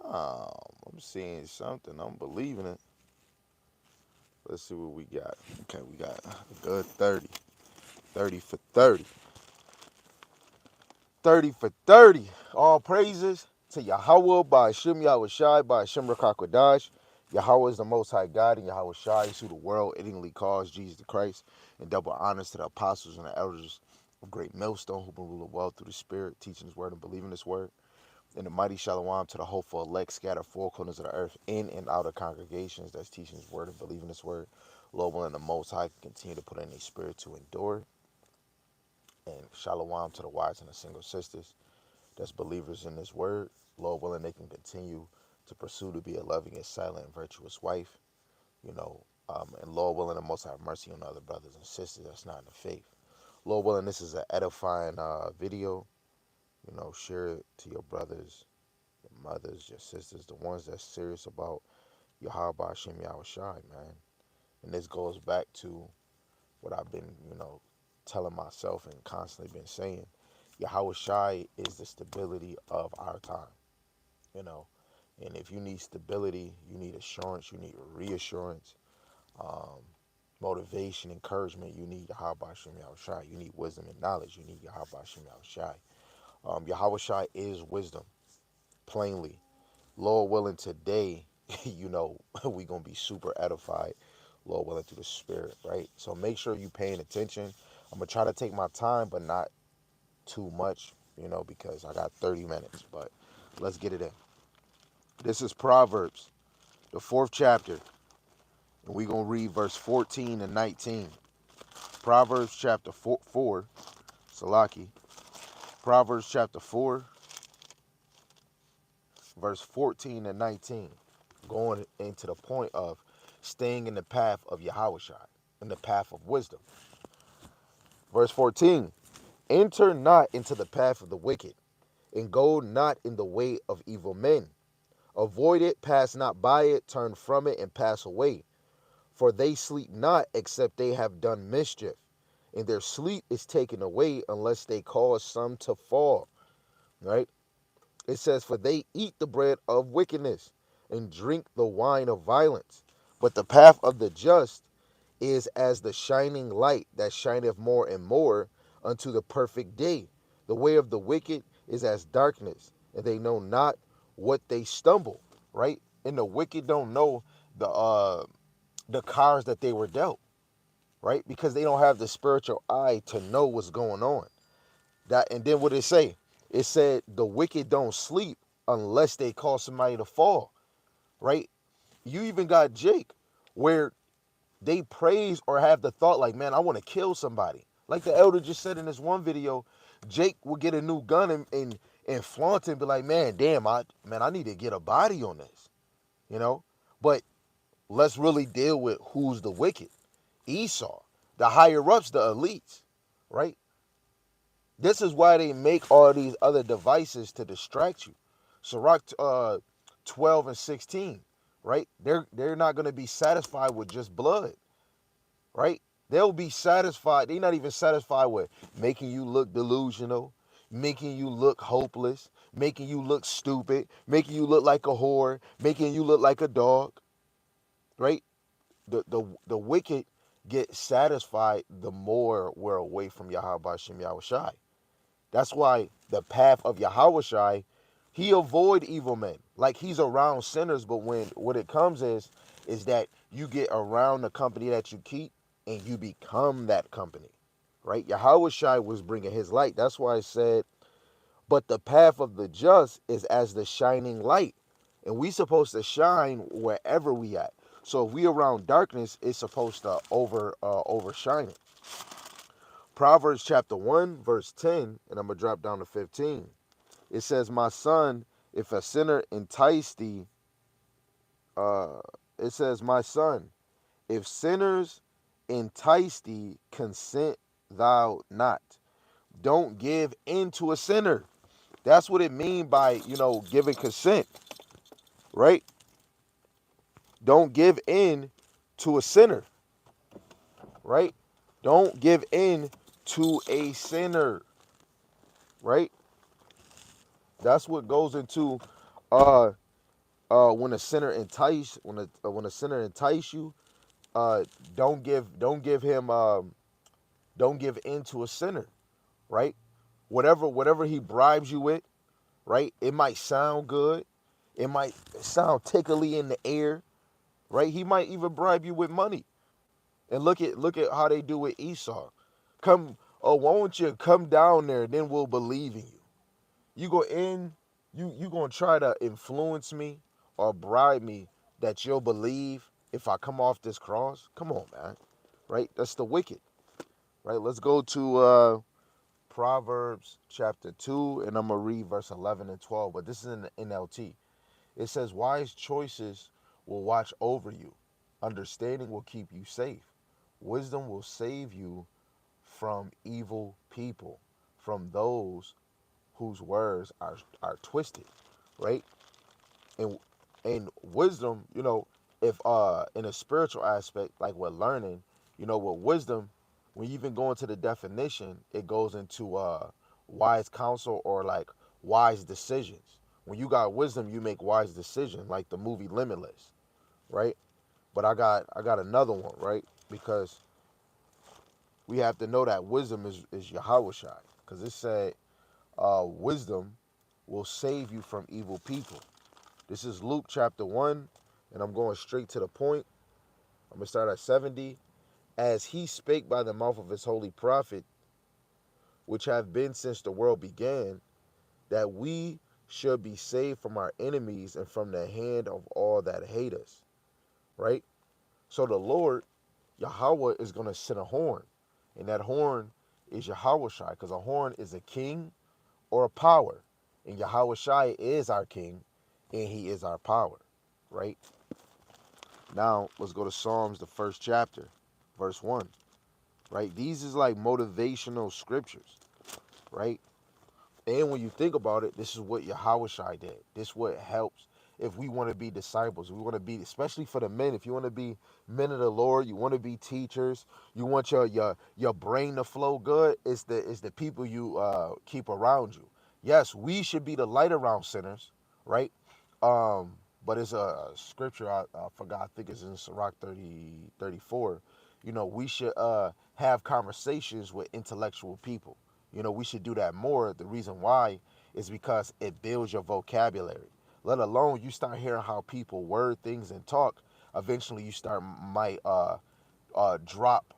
I'm seeing something. I'm believing it. Let's see what we got. Okay, we got a good 30. 30 for 30. 30 for 30. All praises to Yahweh by Hashem Yahawashi by Hashem Rakakwadash. Yahweh is the Most High God, and Yahawashi is who the world ignorantly calls Jesus the Christ. And double honors to the apostles and the elders of Great Millstone who been ruling well through the Spirit, teaching His word and believing His word. And the mighty Shalom to the hopeful elect scattered four corners of the earth, in and out of congregations that's teaching His word and believing His word. Lord willing, the Most High can continue to put in a spirit to endure. And Shalom to the wives and the single sisters that's believers in this word. Lord willing, they can continue to pursue to be a loving and silent and virtuous wife, and Lord willing, the Most have mercy on other brothers and sisters that's not in the faith. Lord willing, this is an edifying video. Share it to your brothers, your mothers, your sisters, the ones that's serious about Yahweh Shem Yahawashi, man. And this goes back to what I've been, telling myself and constantly been saying. Yahawashi is the stability of our time, you know. And if you need stability, you need assurance, you need reassurance, um, motivation, encouragement, you need Yahweh Shem Yahawashi. You need wisdom and knowledge, you need Yahweh Shem Yahawashi. Yahawashi is wisdom, plainly. Lord willing, today, we going to be super edified, Lord willing, through the Spirit, right? So make sure you paying attention. I'm going to try to take my time, but not too much, because I got 30 minutes. But let's get it in. This is Proverbs, the 4th chapter, and we're going to read verse 14 and 19. Proverbs chapter 4 Salaki. Proverbs chapter 4, verse 14 and 19. Going into the point of staying in the path of Yahawashi, in the path of wisdom. Verse 14. Enter not into the path of the wicked, and go not in the way of evil men. Avoid it, pass not by it, turn from it, and pass away. For they sleep not except they have done mischief, and their sleep is taken away unless they cause some to fall. Right? It says, for they eat the bread of wickedness, and drink the wine of violence. But the path of the just is as the shining light that shineth more and more unto the perfect day. The way of the wicked is as darkness, and they know not what they stumble, right? And the wicked don't know the cards that they were dealt, right? Because they don't have the spiritual eye to know what's going on. And then what it say? It said the wicked don't sleep unless they cause somebody to fall, right? You even got Jake, where they praise or have the thought like, man, I want to kill somebody. Like the elder just said in this one video, Jake will get a new gun and flaunt it and be like, man, damn, I need to get a body on this, But let's really deal with who's the wicked. Esau, the higher ups, the elites, right? This is why they make all these other devices to distract you. Sirach 12 and 16, right? They're not going to be satisfied with just blood, right? They'll be satisfied. They're not even satisfied with making you look delusional, making you look hopeless, making you look stupid, making you look like a whore, making you look like a dog, right? The wicked get satisfied the more we're away from Yahweh Shem Yahawashi. That's why the path of Yahawashi, he avoid evil men. Like he's around sinners, but when what it comes is that you get around the company that you keep and you become that company, right? Yahawashi was bringing his light. That's why I said, but the path of the just is as the shining light. And we supposed to shine wherever we at. So if we around darkness, it's supposed to overshine it. Proverbs chapter 1, verse 10, and I'm going to drop down to 15. It says, my son, if a sinner entice thee, it says, my son, if sinners entice thee, consent thou not. Don't give in to a sinner. That's what it mean by, giving consent, right? Don't give in to a sinner, right? Don't give in to a sinner, right? That's what goes into When a sinner when a sinner entice you, uh, don't give in to a sinner, right? Whatever he bribes you with, right? It might sound good, it might sound tickly in the air, right? He might even bribe you with money. And look at how they do with Esau. Come, oh, won't you come down there? Then we'll believe in you. You go in, you gonna try to influence me or bribe me that you'll believe if I come off this cross? Come on, man. Right? That's the wicked. Right? Let's go to Proverbs chapter 2, and I'm gonna read verse 11 and 12. But this is in the NLT. It says, "Wise choices will watch over you. Understanding will keep you safe. Wisdom will save you from evil people, from those whose words are twisted," right? And wisdom, if in a spiritual aspect, like with learning, with wisdom, when you even go into the definition, it goes into wise counsel or like wise decisions. When you got wisdom, you make wise decisions, like the movie Limitless, right? But I got another one, right? Because we have to know that wisdom is Yahawashi, because it said wisdom will save you from evil people. This is Luke chapter 1, and I'm going straight to the point. I'm going to start at 70. "As he spake by the mouth of his holy prophet, which have been since the world began, that we should be saved from our enemies and from the hand of all that hate us." Right? So the Lord, Yahweh, is going to send a horn. And that horn is Yahawashi, because a horn is a king or a power. And Yahawashi is our king, and he is our power. Right? Now, let's go to Psalms, the first chapter, verse 1. Right? These is like motivational scriptures. Right? And when you think about it, this is what Yahawashi did. This is what helps if we want to be disciples. We want to be, especially for the men, if you want to be men of the Lord, you want to be teachers, you want your brain to flow good, it's the people you keep around you. Yes, we should be the light around sinners, right? But it's a scripture, I forgot, I think it's in Sirach 30:34. We should have conversations with intellectual people. We should do that more. The reason why is because it builds your vocabulary. Let alone you start hearing how people word things and talk. Eventually, you might drop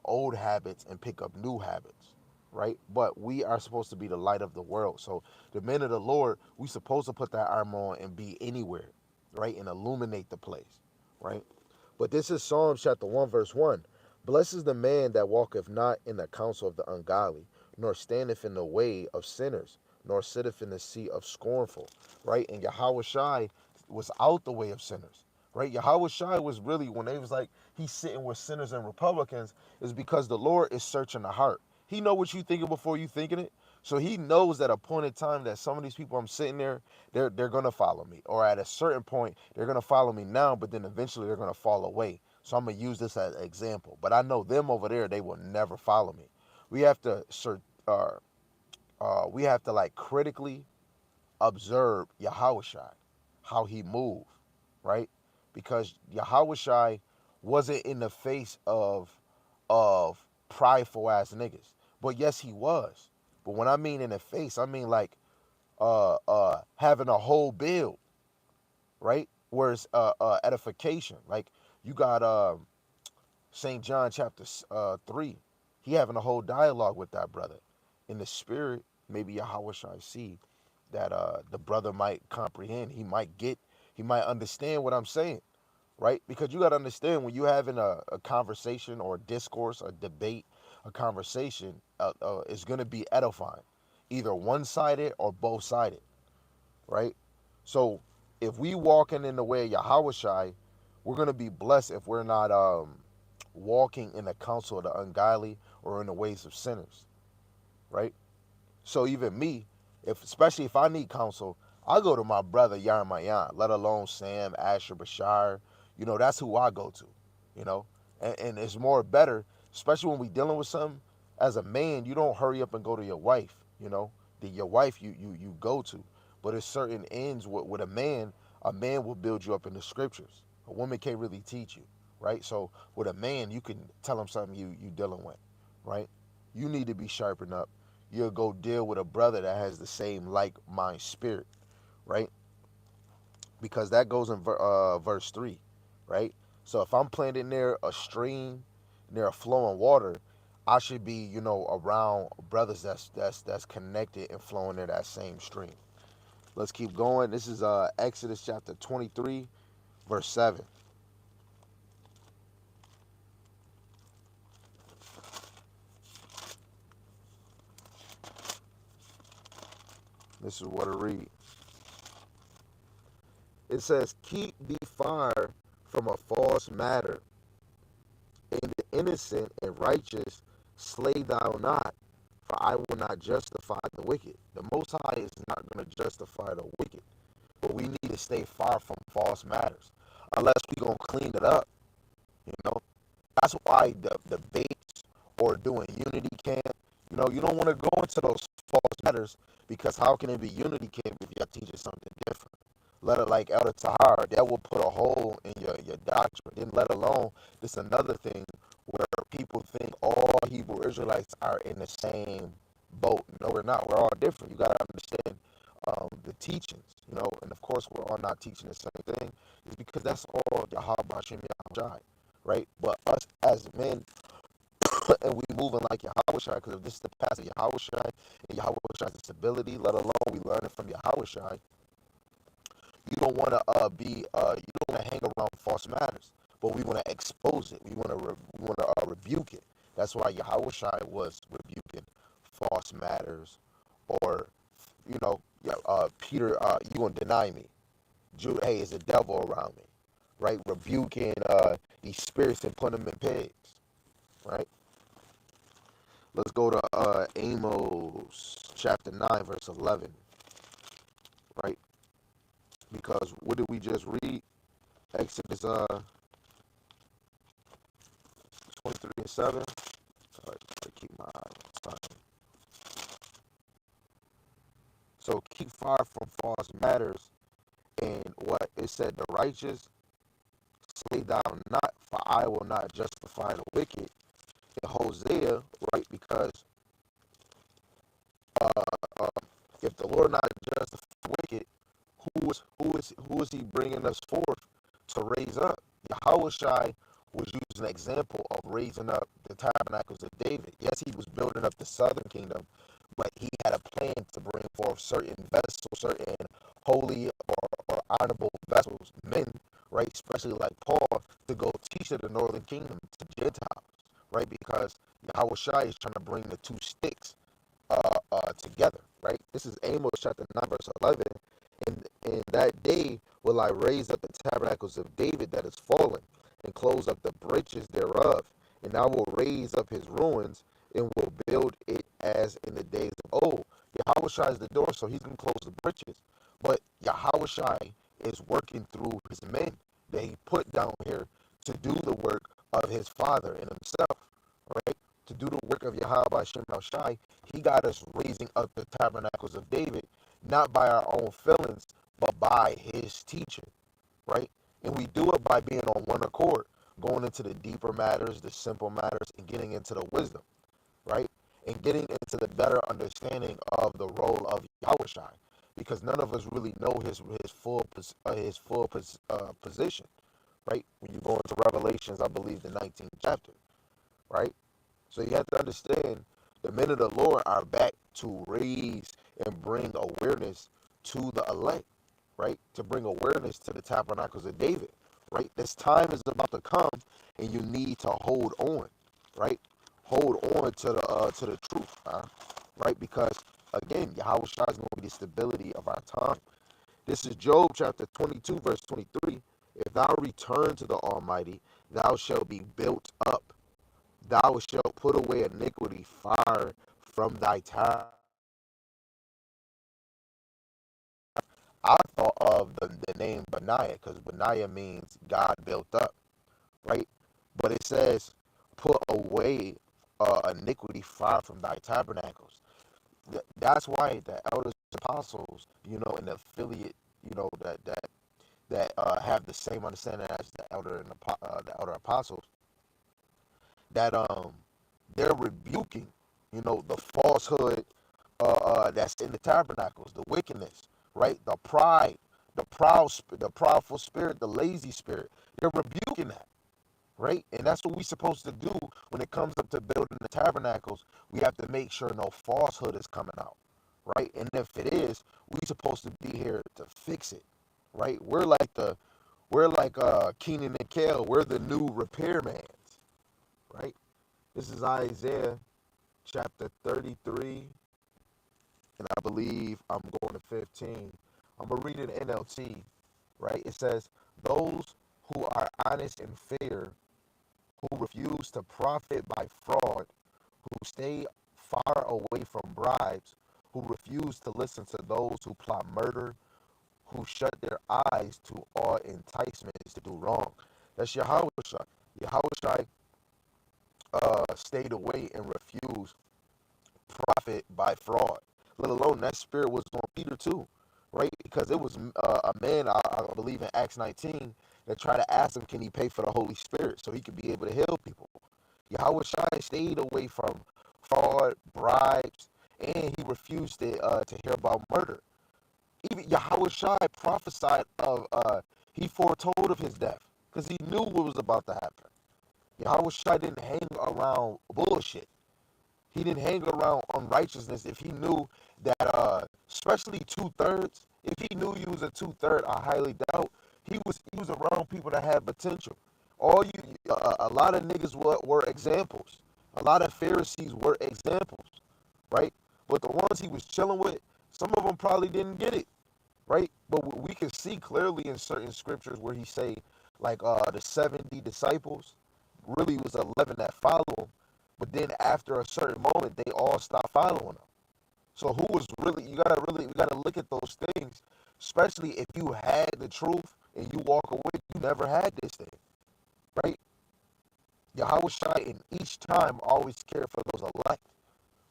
old habits and pick up new habits, right? But we are supposed to be the light of the world. So the men of the Lord, we supposed to put that armor on and be anywhere, right, and illuminate the place, right? But this is Psalms chapter 1, verse 1. "Blessed is the man that walketh not in the counsel of the ungodly, nor standeth in the way of sinners, nor sitteth in the seat of scornful." Right? And Yahawashi was out the way of sinners. Right? Yahawashi was really, when they was like, he's sitting with sinners and Republicans, is because the Lord is searching the heart. He know what you thinking before you thinking it. So he knows at a point in time that some of these people I'm sitting there, they're gonna follow me. Or at a certain point, they're gonna follow me now, but then eventually they're gonna fall away. So I'm gonna use this as an example. But I know them over there, they will never follow me. We have to uh, we have to like critically observe Yahawashi, how he moved, right? Because Yahawashi wasn't in the face of prideful ass niggas. But yes, he was. But when I mean in the face, I mean like having a whole build, right? Whereas edification. Like you got St. John chapter 3. He having a whole dialogue with that brother. In the spirit, maybe Yahweh shall see that the brother might comprehend. He might understand what I'm saying, right? Because you got to understand when you having a conversation or a discourse, a debate, a conversation, it's going to be edifying, either one-sided or both-sided, right? So if we walking in the way of Yahweh, we're going to be blessed if we're not walking in the counsel of the ungodly or in the ways of sinners, right? So even me, especially if I need counsel, I go to my brother Yarmayan, let alone Sam, Asher, Bashar. That's who I go to, you know. And it's more better, especially when we dealing with something. As a man, you don't hurry up and go to your wife, your wife you go to. But it's certain ends with a man. A man will build you up in the scriptures. A woman can't really teach you, right? So with a man, you can tell him something you dealing with, right? You need to be sharpened up. You'll go deal with a brother that has the same like mind spirit, right? Because that goes in verse 3, right? So if I'm planted near a stream, near a flowing water, I should be, around brothers that's connected and flowing in that same stream. Let's keep going. This is Exodus chapter 23, verse 7. This is what it reads. It says, "Keep thee far from a false matter, and the innocent and righteous slay thou not, for I will not justify the wicked." The Most High is not going to justify the wicked, but we need to stay far from false matters, unless we're going to clean it up. You know, that's why the debates or doing unity camp, you don't want to go into those false matters, because how can it be unity camp if you're teaching something different? Let it, like Elder Tahar, that will put a hole in your doctrine. Then let alone this another thing where people think all Hebrew Israelites are in the same boat. No, we're not. We're all different. You got to understand the teachings, and of course we're all not teaching the same thing. It's because that's all Yahawashi and Yahawashi, right? But us as men, and we moving like Yahawashi, because if this is the path of Yahawashi and Yahawashi's stability, let alone we learn it from Yahawashi, you don't want to you don't want to hang around false matters, but we want to expose it. We want to rebuke it. That's why Yahawashi was rebuking false matters, or Peter, you gonna deny me? Jude, hey, is the devil around me? Right, rebuking these spirits and putting them in pigs. Right. Let's go to Amos chapter 9, verse 11. Right, because what did we just read? Exodus 23 and 7. Sorry, to keep my eye on time. So keep far from false matters, and what it said, the righteous slay thou not, for I will not justify the wicked. In Hosea, right? Because uh, uh, if the Lord not justify the wicked, who is he bringing us forth to raise up? Yahushai was using an example of raising up the tabernacles of David. Yes, he was building up the southern kingdom, but he had a plan to bring forth certain vessels, certain holy or honorable vessels, men, right? Especially like Paul, to go teach to the northern kingdom, to Gentiles, right? Because Yahushua is trying to bring the two sticks together, right? This is Amos chapter 9, verse 11. And in that day will I raise up the tabernacles of David that is fallen, and close up the breaches thereof. And I will raise up his ruins, and will build it as in the days of old. Yahushua is the door, so he's going to close the breaches. But Yahushua is working through his men that he put down here to do the work of his Father and himself, right? To do the work of Yahweh Shem Shai, he got us raising up the tabernacles of David, not by our own feelings, but by his teaching, right? And we do it by being on one accord, going into the deeper matters, the simple matters, and getting into the wisdom, right? And getting into the better understanding of the role of Yahushai, because none of us really know his full position, right? When you go into Revelations, I believe the 19th chapter, right? So you have to understand the men of the Lord are back to raise and bring awareness to the elect, right? To bring awareness to the tabernacles of David, right? This time is about to come, and you need to hold on, right? Hold on to the truth, right? Because again, Yahweh Shai is going to be the stability of our time. This is Job chapter 22, verse 23. If thou return to the Almighty, thou shalt be built up. Thou shalt put away iniquity far from thy time. I thought of the name Benaiah, because Benaiah means God built up, right? But it says, put away iniquity far from thy tabernacles. That's why the elders, apostles, and the affiliate, that have the same understanding as the elder apostles, that they're rebuking, the falsehood that's in the tabernacles, the wickedness, right? The pride, the proudful spirit, the lazy spirit. They're rebuking that, right? And that's what we're supposed to do when it comes up to building the tabernacles. We have to make sure no falsehood is coming out, right? And if it is, we're supposed to be here to fix it, right? We're like Keenan and Kel. We're the new repairmans, right? This is Isaiah chapter 33, and I believe I'm going to 15. I'm going to read it in NLT, right? It says, those who are honest and fair, who refuse to profit by fraud, who stay far away from bribes, who refuse to listen to those who plot murder, who shut their eyes to all enticements to do wrong. That's Yahawashi. Yahawashi stayed away and refused profit by fraud. Let alone that spirit was on Peter too, right? Because it was a man, I believe in Acts 19, that tried to ask him, can he pay for the Holy Spirit so he could be able to heal people? Yahawashi stayed away from fraud, bribes, and he refused to hear about murder. Even Yahawashi prophesied he foretold of his death because he knew what was about to happen. Yahawashi didn't hang around bullshit. He didn't hang around unrighteousness if he knew that, especially 2/3. If he knew you was a 2/3, I highly doubt he was around people that had potential. A lot of niggas were examples. A lot of Pharisees were examples, right? But the ones he was chilling with, some of them probably didn't get it, right? But we can see clearly in certain scriptures where he say, like the 70 disciples, really was 11 that followed him, but then after a certain moment, they all stopped following him. So who was really? We gotta look at those things, especially if you had the truth and you walk away, you never had this thing, right? Yahawashi in each time always cared for those elect,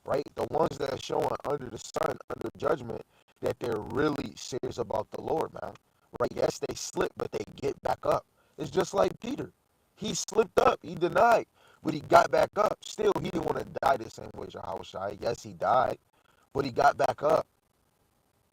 right? The ones that are showing under the sun, under judgment, that they're really serious about the Lord, man. Right? Yes, they slip, but they get back up. It's just like Peter. He slipped up, he denied, but he got back up. Still, he didn't want to die the same way as Yahawashi. Yes, he died, but he got back up.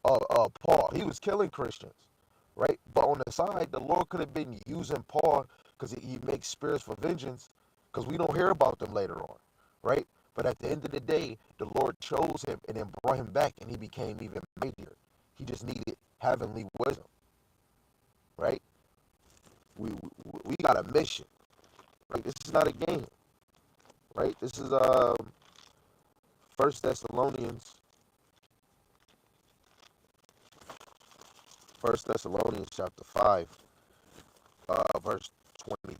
Paul, he was killing Christians, right? But on the side, the Lord could have been using Paul because he makes spirits for vengeance, because we don't hear about them later on, right? But at the end of the day, the Lord chose him and then brought him back, and he became even mightier. He just needed heavenly wisdom, right? We got a mission, right? This is not a game, right? This is First Thessalonians, chapter 5, verse 22.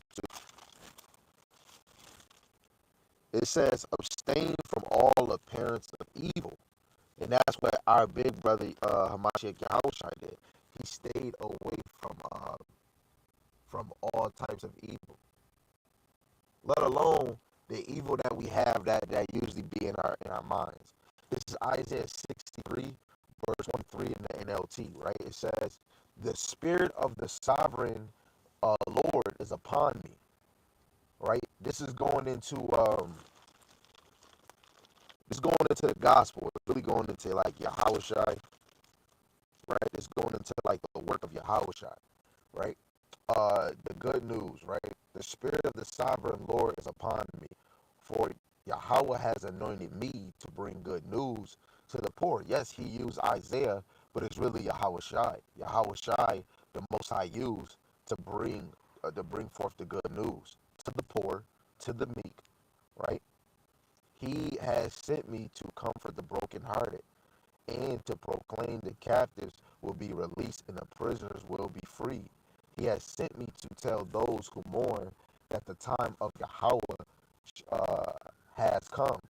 It says, abstain from all appearance of evil. And that's what our big brother Hamashiach Yahawashi did. He stayed away from all types of evil, let alone the evil that we have that usually be in our minds. This is Isaiah 63, verse 1-3 in the NLT, right? It says, the spirit of the sovereign Lord is upon me, right? This is going into the gospel. It's really going into like Yahawashi, right? It's going into like the work of Yahawashi, right? The good news, right? The spirit of the sovereign Lord is upon me, for Yahweh has anointed me to bring good news to the poor. Yes, he used Isaiah, but it's really Yahawashi. Yahawashi, the Most High, used to bring forth the good news to the poor, to the meek, right? He has sent me to comfort the brokenhearted, and to proclaim the captives will be released and the prisoners will be freed. He has sent me to tell those who mourn that the time of Yahweh has come,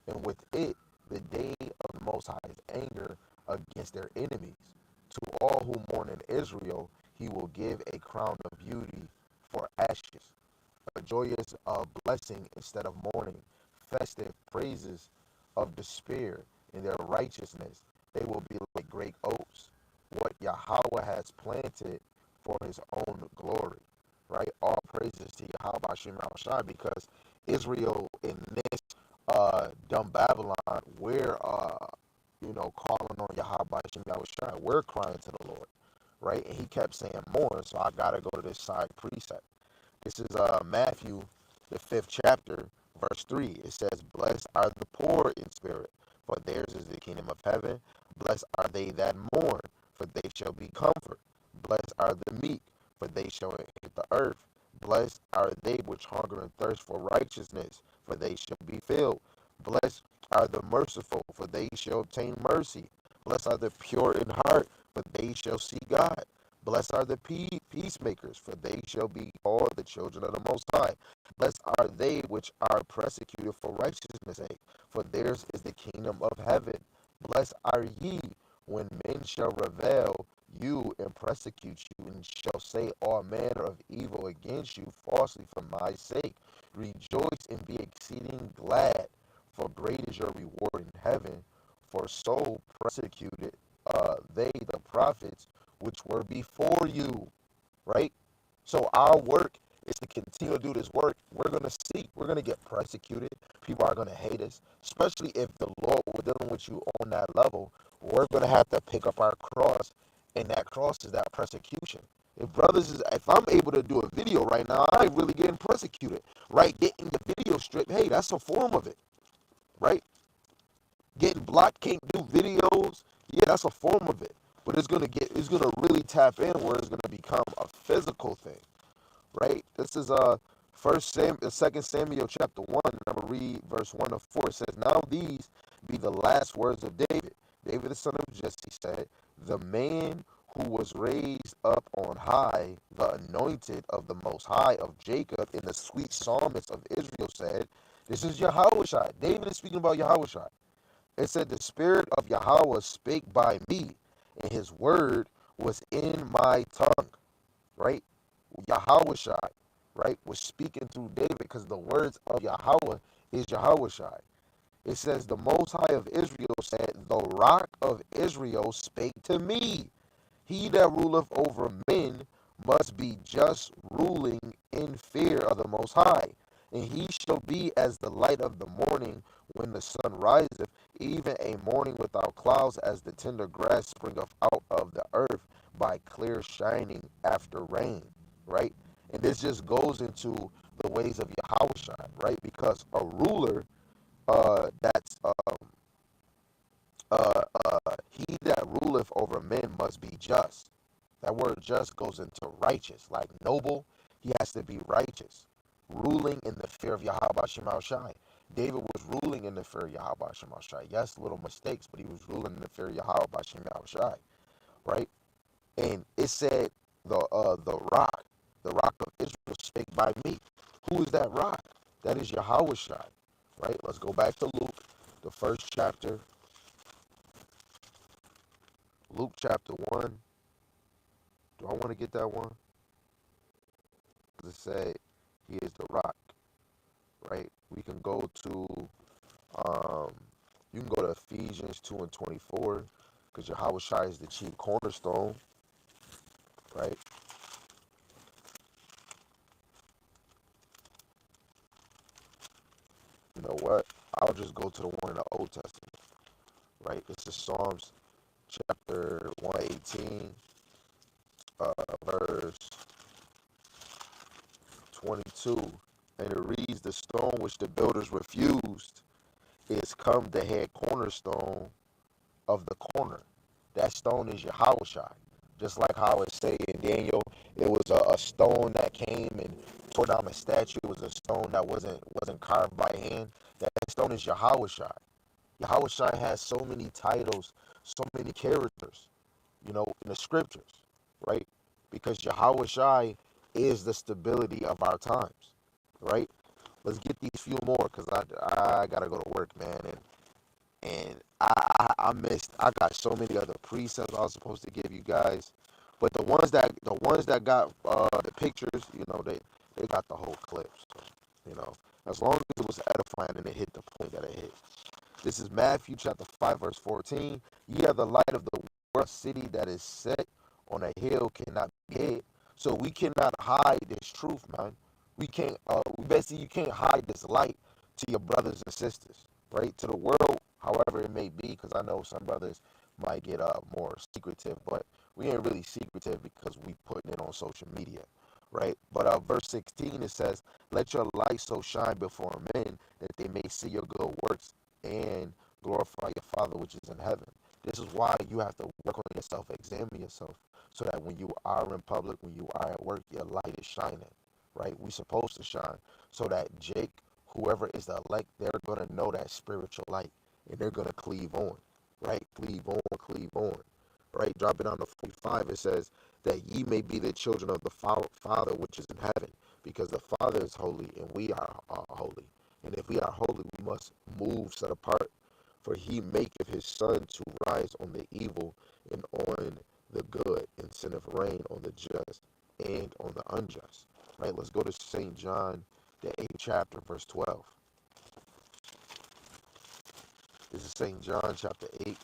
and with it the day of the Most High's anger against their enemies. To all who mourn in Israel, he will give a crown of beauty for ashes, a joyous blessing instead of mourning, festive praises of despair in their righteousness. They will be like great oaks, what Yahweh has planted for his own glory, right? All praises to Yahawashi, because Israel in this dumb Babylon, we're calling on Yahawashi, we're crying to the Lord, right? And he kept saying more, so I gotta go to this side precept. This is Matthew, the 5th chapter, verse 3. It says, "Blessed are the poor in spirit, for theirs is the kingdom of heaven. Blessed are they that mourn, for they shall be comforted. Blessed are the meek, for they shall inherit the earth. Blessed are they which hunger and thirst for righteousness, for they shall be filled. Blessed are the merciful, for they shall obtain mercy. Blessed are the pure in heart, for they shall see God. Blessed are the peacemakers, for they shall be called the children of the Most High. Blessed are they which are persecuted for righteousness' sake, for theirs is the kingdom of heaven. Blessed are ye when men shall revile you and persecute you, and shall say all manner of evil against you falsely for my sake. Rejoice and be exceeding glad, for great is your reward in heaven. For so persecuted they the prophets which were before you," right? So our work is to continue to do this work. We're going to see. We're going to get persecuted. People are going to hate us, especially if the Lord was dealing with you on that level. We're going to have to pick up our cross, and that cross is that persecution. If I'm able to do a video right now, I ain't really getting persecuted, right? Getting the video stripped, hey, that's a form of it, right? Getting blocked, can't do videos, yeah, that's a form of it. But it's gonna really tap in where it's gonna become a physical thing, right? This is Second Samuel chapter 1, and I'm gonna read verse 1 to 4. It says, "Now these be the last words of David. David the son of Jesse said, the man who was raised up on high, the anointed of the Most High of Jacob, and the sweet psalmist of Israel said," this is Yahawashi. David is speaking about Yahawashi. It said, "The Spirit of Yahweh spake by me, and his word was in my tongue," right? Yahawashi, right, was speaking through David, because the words of Yahweh is Yahawashi. It says, "The Most High of Israel said, the Rock of Israel spake to me. He that ruleth over men must be just, ruling in fear of the Most High. And he shall be as the light of the morning when the sun riseth, even a morning without clouds, as the tender grass springeth out of the earth by clear shining after rain," right? And this just goes into the ways of Yahushua, right? Because a ruler, that's he that ruleth over men must be just. That word just goes into righteous, like noble. He has to be righteous, ruling in the fear of Yahweh Shemau Shai. David was ruling in the fear of Yahweh Shemau Shai. Yes, little mistakes, but he was ruling in the fear of Yahweh Shemau Shai, right? And it said, the rock of Israel spake by me. Who is that rock? That is Yahweh Shai, right? Let's go back to Luke, the first chapter. Luke chapter 1. Do I want to get that one? Because it said, he is the rock, right? We can go to, um, you can go to Ephesians 2 and 24, because Yahweh Shai is the chief cornerstone, right? You know what? I'll just go to the one in the Old Testament, right? This is Psalms chapter 118, verse 22. And it reads, "The stone which the builders refused is come the head cornerstone of the corner." That stone is Yahushua. Just like how it say in Daniel, it was a stone that came and tore down the statue. It was a stone that wasn't carved by hand. That stone is Yahushua. Yahushua has so many titles, so many characters, in the scriptures, right? Because Yahushua is the stability of our times, right? Let's get these few more, because I gotta go to work, man, and I missed. I got so many other precepts I was supposed to give you guys, but the ones that got the pictures, they got the whole clip. So, as long as it was edifying and it hit the point that it hit. This is Matthew chapter 5 verse 14. "Ye are the light of the world. A city that is set on a hill cannot be hid. So we cannot hide this truth, man. We can't, basically, you can't hide this light to your brothers and sisters, right? To the world, however it may be, because I know some brothers might get more secretive, but we ain't really secretive because we putting it on social media, right? But verse 16, it says, let your light so shine before men that they may see your good works and glorify your Father which is in heaven. This is why you have to work on yourself, examine yourself, so that when you are in public, when you are at work, your light is shining, right? We supposed to shine so that Jake, whoever is the elect, they're going to know that spiritual light and they're going to cleave on, right? Cleave on, right? Dropping down to 45, it says that ye may be the children of the Father which is in heaven, because the Father is holy and we are holy. And if we are holy, we must move set apart. For he maketh his sun to rise on the evil and on the good, and sendeth rain on the just and on the unjust. Right? Let's go to St. John, the 8th chapter, verse 12. This is St. John chapter 8,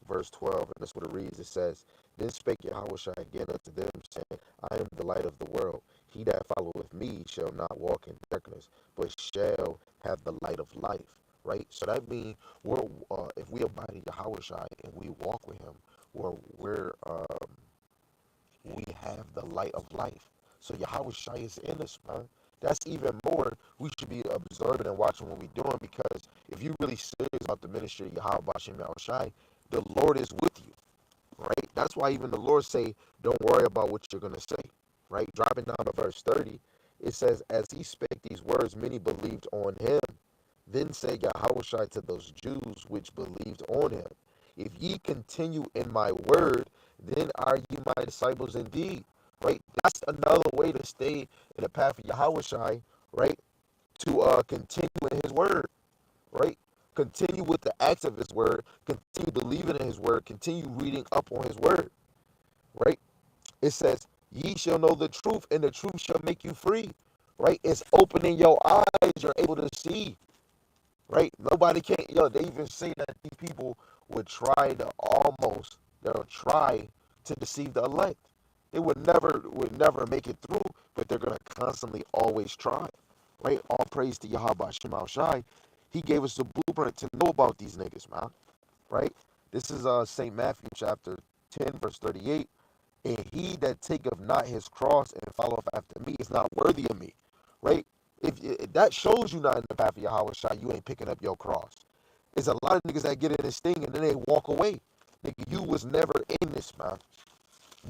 verse 12, and that's what it reads. It says, then spake Yahawashi again unto them, saying, I am the light of the world. He that followeth me shall not walk in darkness, but shall have the light of life. Right? So that means if we abide in Yahawashi and we walk with him, we have the light of life. So Yahawashi is in us, man. That's even more. We should be observing and watching what we're doing, because if you're really serious about the ministry of Yahawashi, the Lord is with you, right? That's why even the Lord say, don't worry about what you're going to say, right? Dropping down to verse 30, it says, as he spake these words, many believed on him. Then said Yahawashi to those Jews which believed on him, if ye continue in my word, then are ye my disciples indeed. Right? That's another way to stay in the path of Yahawashi, right? To continue in his word, right? Continue with the acts of his word, continue believing in his word, continue reading up on his word, right? It says, ye shall know the truth, and the truth shall make you free, right? It's opening your eyes, you're able to see, right? Nobody can, they even say that these people they'll try to deceive the elect. They would never make it through, but they're gonna constantly always try, right? All praise to Yahweh Shema Shai. He gave us the blueprint to know about these niggas, man, right? This is St. Matthew chapter 10, verse 38. And he that taketh not his cross and followeth after me is not worthy of me, right? If that shows you not in the path of Yahweh Shai, you ain't picking up your cross. There's a lot of niggas that get in this thing and then they walk away. Nigga, you was never in this, man.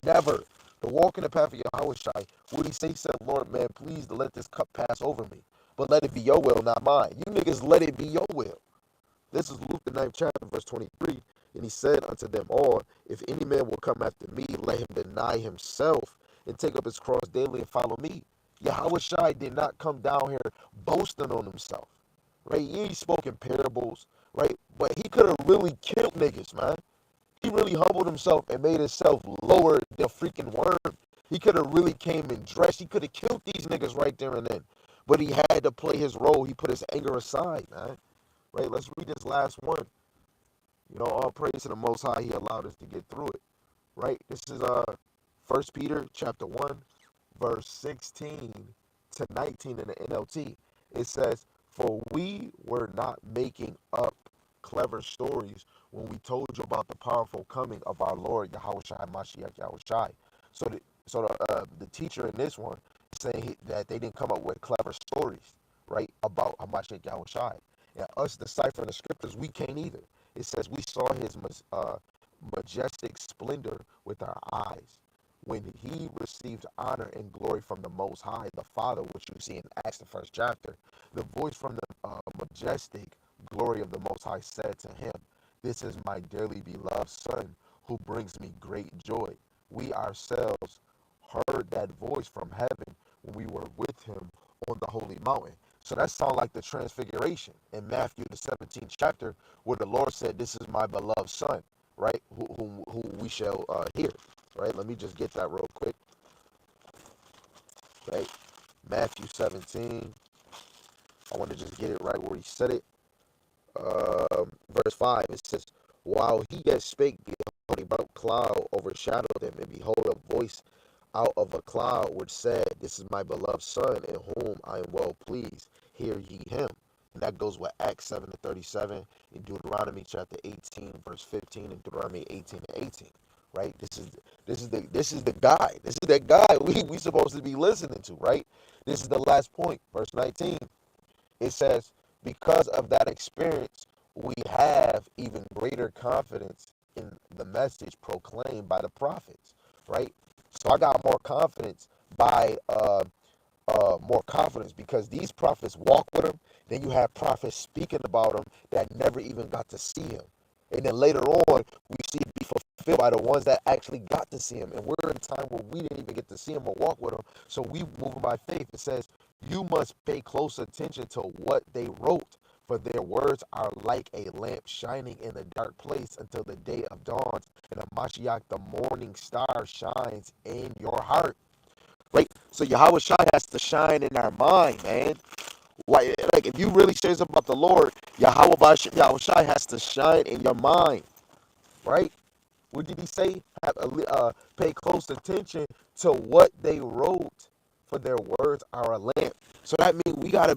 Never. To walk in the path of Yahweh Shai, would he say, said, Lord, man, please let this cup pass over me. But let it be your will, not mine. You niggas let it be your will. This is Luke the 9th chapter, verse 23. And he said unto them all, if any man will come after me, let him deny himself and take up his cross daily and follow me. Yahweh Shai did not come down here boasting on himself, right? He spoke in parables, right? But he could have really killed niggas, man. He really humbled himself and made himself lower than a freaking worm. He could have really came and dressed. He could have killed these niggas right there and then. But he had to play his role. He put his anger aside, man. Right? Let's read this last one. All praise to the Most High. He allowed us to get through it. Right? This is First Peter chapter 1, verse 16 to 19 in the NLT. It says, for we were not making up clever stories when we told you about the powerful coming of our Lord Yahawashi Mashiach Yahawashi. So the teacher in this one is saying that they didn't come up with clever stories, right, about Hamashiach Yahawashi. And us deciphering the scriptures, we can't either. It says we saw his majestic splendor with our eyes when he received honor and glory from the Most High, the Father, which you see in Acts, the first chapter. The voice from the majestic glory of the Most High said to him, this is my dearly beloved Son, who brings me great joy. We ourselves heard that voice from heaven when we were with him on the holy mountain. So that sounds like the transfiguration in Matthew, the 17th chapter, where the Lord said, this is my beloved Son, right, who we shall hear. Right, let me just get that real quick. Right, Matthew 17. I want to just get it right where he said it. Verse 5, it says, while he yet spake, behold, a bright cloud overshadowed them, and behold, a voice out of a cloud which said, "This is my beloved son in whom I am well pleased. Hear ye him." And that goes with Acts 7:37, in Deuteronomy chapter 18, verse 15, and Deuteronomy 18:18. Right? This is the guy. This is that guy we supposed to be listening to, right? This is the last point, verse 19. It says, because of that experience, we have even greater confidence in the message proclaimed by the prophets, right? So I got more confidence by more confidence because these prophets walk with him. Then you have prophets speaking about him that never even got to see him. And then later on, we see it be fulfilled by the ones that actually got to see him. And we're in a time where we didn't even get to see him or walk with him. So we move by faith. It says, you must pay close attention to what they wrote, for their words are like a lamp shining in a dark place until the day of dawns and the Mashiach, the morning star, shines in your heart. Right? So Yahawashi has to shine in our mind, man. Like if you really serious about the Lord, Yahawashi has to shine in your mind, right? What did he say? Pay close attention to what they wrote, for their words are a lamp. So that means we gotta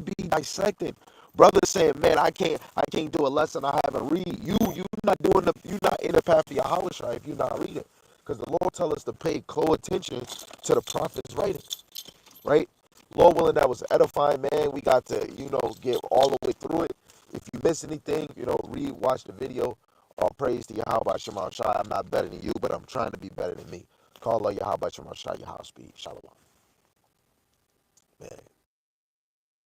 be dissecting. Brother saying, man, I can't do a lesson I haven't read. You're not in the path of Yahawashi if you're not reading. Because the Lord tell us to pay close attention to the prophet's writings, right? Lord willing, that was edifying, man. We got to, get all the way through it. If you miss anything, watch the video. All praise to Yahweh Shema Shai. I'm not better than you, but I'm trying to be better than me. Call Allah Yahweh Shema Shai, Yahweh Speed. Shalom.